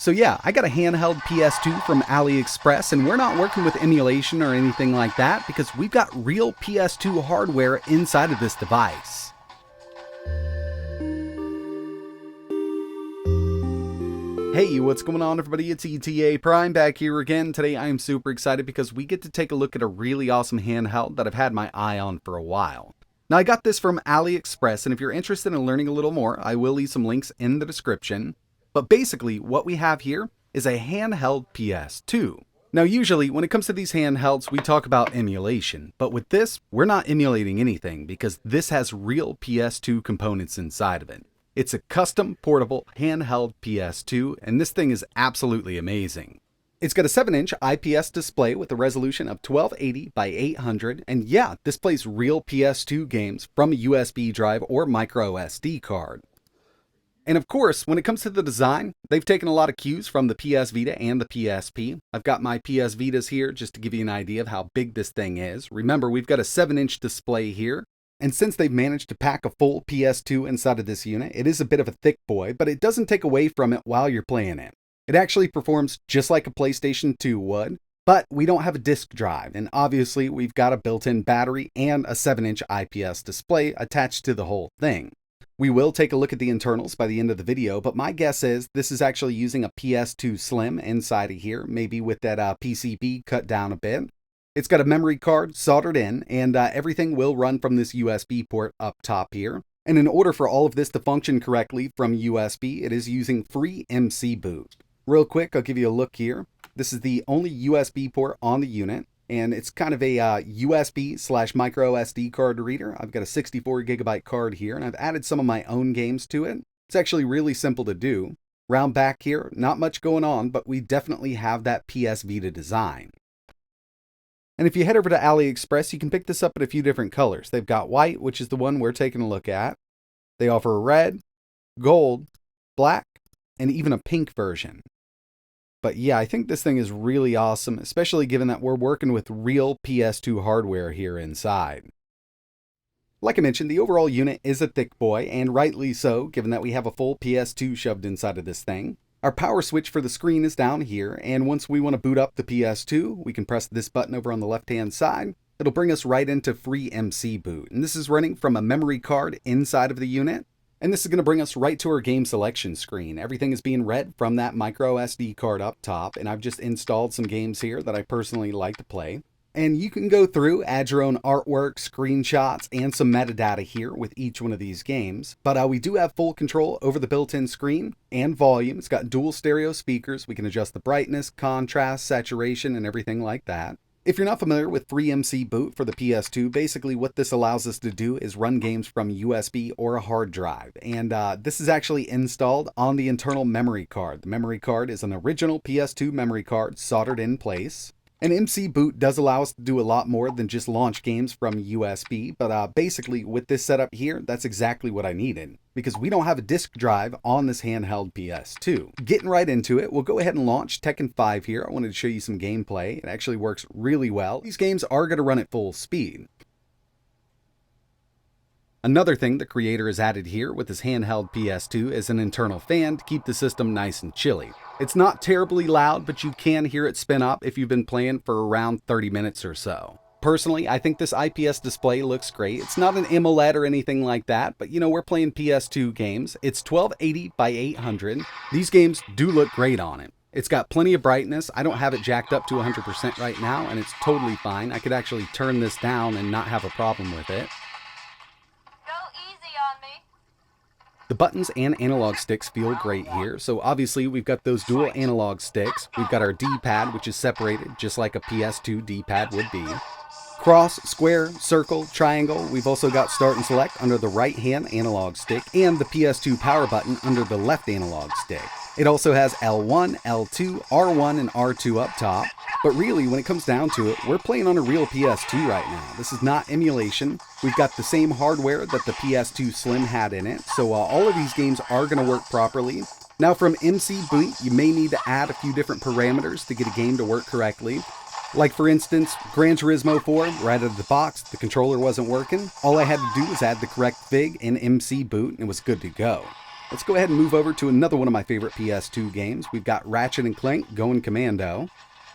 So yeah, I got a handheld PS2 from AliExpress, and we're not working with emulation or anything like that because we've got real PS2 hardware inside of this device. Hey, what's going on everybody? It's ETAPRIME back here again. Today I am super excited because we get to take a look at a really awesome handheld that I've had my eye on for a while. Now I got this from AliExpress, and if you're interested in learning a little more, I will leave some links in the description. But basically, what we have here is a handheld PS2. Now usually, when it comes to these handhelds, we talk about emulation. But with this, we're not emulating anything because this has real PS2 components inside of it. It's a custom portable handheld PS2, and this thing is absolutely amazing. It's got a 7-inch IPS display with a resolution of 1280 by 800, and yeah, this plays real PS2 games from a USB drive or micro SD card. And of course, when it comes to the design, they've taken a lot of cues from the PS Vita and the PSP. I've got my PS Vitas here just to give you an idea of how big this thing is. Remember, we've got a 7-inch display here. And since they've managed to pack a full PS2 inside of this unit, it is a bit of a thick boy, but it doesn't take away from it while you're playing it. It actually performs just like a PlayStation 2 would, but we don't have a disk drive, and obviously we've got a built-in battery and a 7-inch IPS display attached to the whole thing. We will take a look at the internals by the end of the video, but my guess is this is actually using a PS2 Slim inside of here, maybe with that PCB cut down a bit. It's got a memory card soldered in, and everything will run from this USB port up top here. And in order for all of this to function correctly from USB, it is using FreeMC Boot. Real quick, I'll give you a look here. This is the only USB port on the unit, and it's kind of a USB/micro SD card reader. I've got a 64 gigabyte card here, and I've added some of my own games to it. It's actually really simple to do. Round back here, not much going on, but we definitely have that PS Vita design. And if you head over to AliExpress, you can pick this up in a few different colors. They've got white, which is the one we're taking a look at. They offer a red, gold, black, and even a pink version. But yeah, I think this thing is really awesome, especially given that we're working with real PS2 hardware here inside. Like I mentioned, the overall unit is a thick boy, and rightly so, given that we have a full PS2 shoved inside of this thing. Our power switch for the screen is down here, and once we want to boot up the PS2, we can press this button over on the left-hand side. It'll bring us right into FreeMC Boot, and this is running from a memory card inside of the unit. And this is going to bring us right to our game selection screen. Everything is being read from that micro SD card up top, and I've just installed some games here that I personally like to play. And you can go through, add your own artwork, screenshots, and some metadata here with each one of these games. But we do have full control over the built-in screen and volume. It's got dual stereo speakers. We can adjust the brightness, contrast, saturation, and everything like that. If you're not familiar with FreeMC Boot for the PS2, basically what this allows us to do is run games from USB or a hard drive. And this is actually installed on the internal memory card. The memory card is an original PS2 memory card soldered in place. And MC Boot does allow us to do a lot more than just launch games from USB, but basically with this setup here, that's exactly what I needed, because we don't have a disk drive on this handheld PS2. Getting right into it, we'll go ahead and launch Tekken 5 here. I wanted to show you some gameplay. It actually works really well. These games are going to run at full speed. Another thing the creator has added here with his handheld PS2 is an internal fan to keep the system nice and chilly. It's not terribly loud, but you can hear it spin up if you've been playing for around 30 minutes or so. Personally, I think this IPS display looks great. It's not an AMOLED or anything like that, but you know, we're playing PS2 games. It's 1280 by 800. These games do look great on it. It's got plenty of brightness. I don't have it jacked up to 100% right now, and it's totally fine. I could actually turn this down and not have a problem with it. The buttons and analog sticks feel great here. So obviously we've got those dual analog sticks. We've got our D-pad, which is separated just like a PS2 D-pad would be. Cross, square, circle, triangle. We've also got start and select under the right hand analog stick and the PS2 power button under the left analog stick. It also has L1, L2, R1, and R2 up top. But really, when it comes down to it, we're playing on a real PS2 right now. This is not emulation. We've got the same hardware that the PS2 Slim had in it, so all of these games are going to work properly. Now from MC Boot, you may need to add a few different parameters to get a game to work correctly. Like for instance, Gran Turismo 4, right out of the box, the controller wasn't working. All I had to do was add the correct fig in MC Boot and it was good to go. Let's go ahead and move over to another one of my favorite PS2 games. We've got Ratchet and Clank going commando.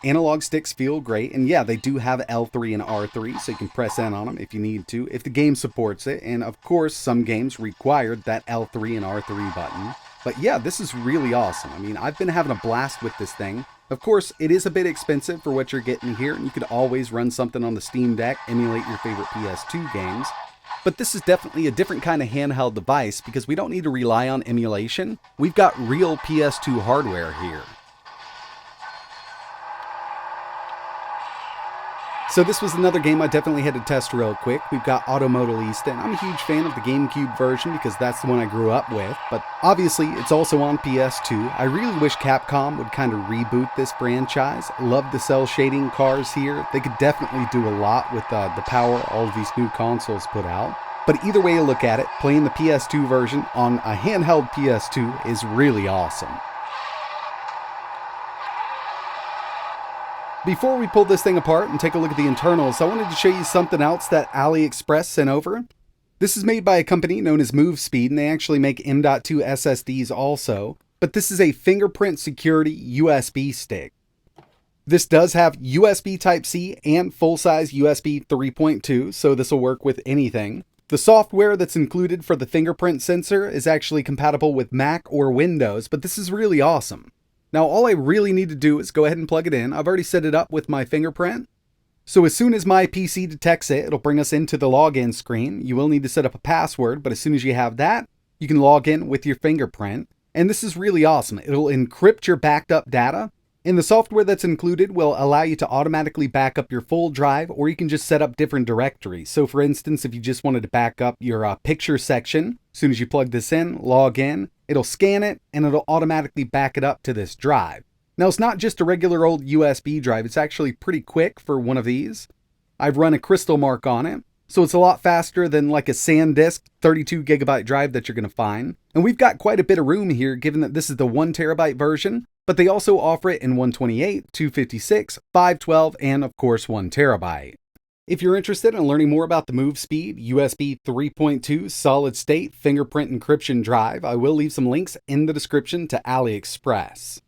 Analog sticks feel great, and yeah, they do have L3 and R3, so you can press in on them if you need to, if the game supports it, and of course, some games required that L3 and R3 button. But yeah, this is really awesome. I mean, I've been having a blast with this thing. Of course, it is a bit expensive for what you're getting here, and you could always run something on the Steam Deck, emulate your favorite PS2 games. But this is definitely a different kind of handheld device because we don't need to rely on emulation. We've got real PS2 hardware here. So this was another game I definitely had to test real quick. We've got Automodalista, and I'm a huge fan of the GameCube version because that's the one I grew up with, but obviously it's also on PS2. I really wish Capcom would kind of reboot this franchise. Love the cell shading cars here. They could definitely do a lot with the power all of these new consoles put out. But either way you look at it, playing the PS2 version on a handheld PS2 is really awesome. Before we pull this thing apart and take a look at the internals, I wanted to show you something else that AliExpress sent over. This is made by a company known as MoveSpeed, and they actually make M.2 SSDs also. But this is a fingerprint security USB stick. This does have USB Type-C and full-size USB 3.2, so this will work with anything. The software that's included for the fingerprint sensor is actually compatible with Mac or Windows, but this is really awesome. Now, all I really need to do is go ahead and plug it in. I've already set it up with my fingerprint. So as soon as my PC detects it, it'll bring us into the login screen. You will need to set up a password, but as soon as you have that, you can log in with your fingerprint. And this is really awesome. It'll encrypt your backed up data. And the software that's included will allow you to automatically back up your full drive, or you can just set up different directories. So for instance, if you just wanted to back up your picture section, as soon as you plug this in, log in, it'll scan it and it'll automatically back it up to this drive. Now it's not just a regular old USB drive, it's actually pretty quick for one of these. I've run a crystal mark on it, so it's a lot faster than like a SanDisk 32 gigabyte drive that you're going to find. And we've got quite a bit of room here given that this is the 1 terabyte version, but they also offer it in 128, 256, 512, and of course 1 terabyte. If you're interested in learning more about the MoveSpeed USB 3.2 solid state fingerprint encryption drive, I will leave some links in the description to AliExpress.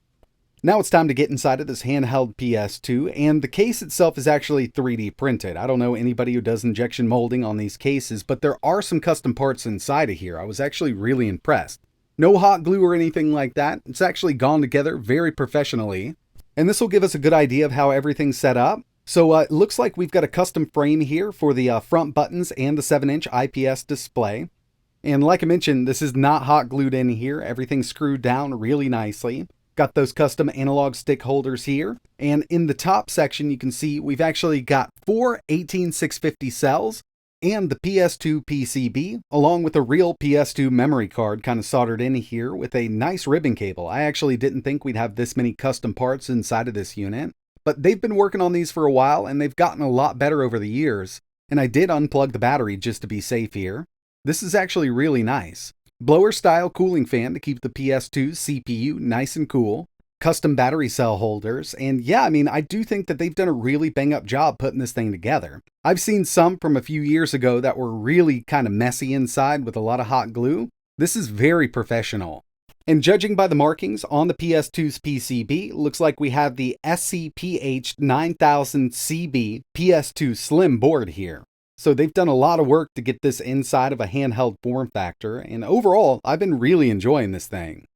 Now it's time to get inside of this handheld PS2, and the case itself is actually 3D printed. I don't know anybody who does injection molding on these cases, but there are some custom parts inside of here. I was actually really impressed. No hot glue or anything like that. It's actually gone together very professionally, and this will give us a good idea of how everything's set up. So it looks like we've got a custom frame here for the front buttons and the 7-inch IPS display. And like I mentioned, this is not hot glued in here. Everything's screwed down really nicely. Got those custom analog stick holders here. And in the top section, you can see we've actually got 4 18650 cells and the PS2 PCB, along with a real PS2 memory card kind of soldered in here with a nice ribbon cable. I actually didn't think we'd have this many custom parts inside of this unit. But they've been working on these for a while, and they've gotten a lot better over the years. And I did unplug the battery just to be safe here. This is actually really nice. Blower-style cooling fan to keep the PS2 CPU nice and cool. Custom battery cell holders. And yeah, I mean, I do think that they've done a really bang-up job putting this thing together. I've seen some from a few years ago that were really kind of messy inside with a lot of hot glue. This is very professional. And judging by the markings on the PS2's PCB, looks like we have the SCPH 9000CB PS2 Slim board here. So they've done a lot of work to get this inside of a handheld form factor, and overall, I've been really enjoying this thing.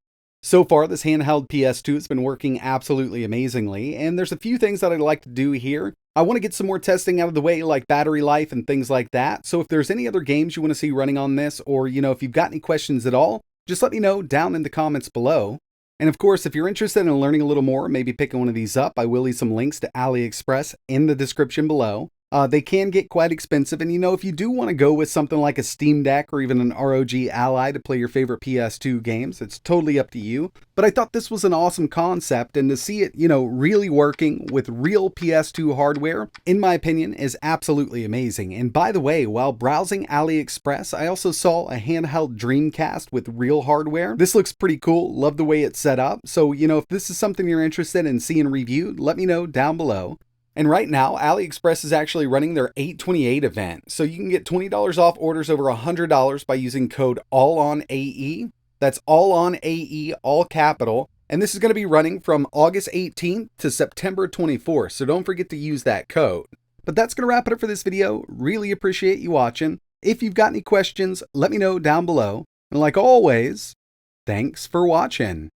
So far, this handheld PS2 has been working absolutely amazingly, and there's a few things that I'd like to do here. I want to get some more testing out of the way, like battery life and things like that. So if there's any other games you want to see running on this, or if you've got any questions at all, just let me know down in the comments below. And of course, if you're interested in learning a little more, maybe picking one of these up, I will leave some links to AliExpress in the description below. They can get quite expensive, and if you do want to go with something like a Steam Deck or even an ROG Ally to play your favorite PS2 games, it's totally up to you. But I thought this was an awesome concept, and to see it, really working with real PS2 hardware, in my opinion, is absolutely amazing. And by the way, while browsing AliExpress, I also saw a handheld Dreamcast with real hardware. This looks pretty cool. Love the way it's set up. So, if this is something you're interested in seeing reviewed, let me know down below. And right now, AliExpress is actually running their 828 event, so you can get $20 off orders over $100 by using code ALLONAE. That's all on AE, all capital. And this is going to be running from August 18th to September 24th, so don't forget to use that code. But that's going to wrap it up for this video. Really appreciate you watching. If you've got any questions, let me know down below. And like always, thanks for watching.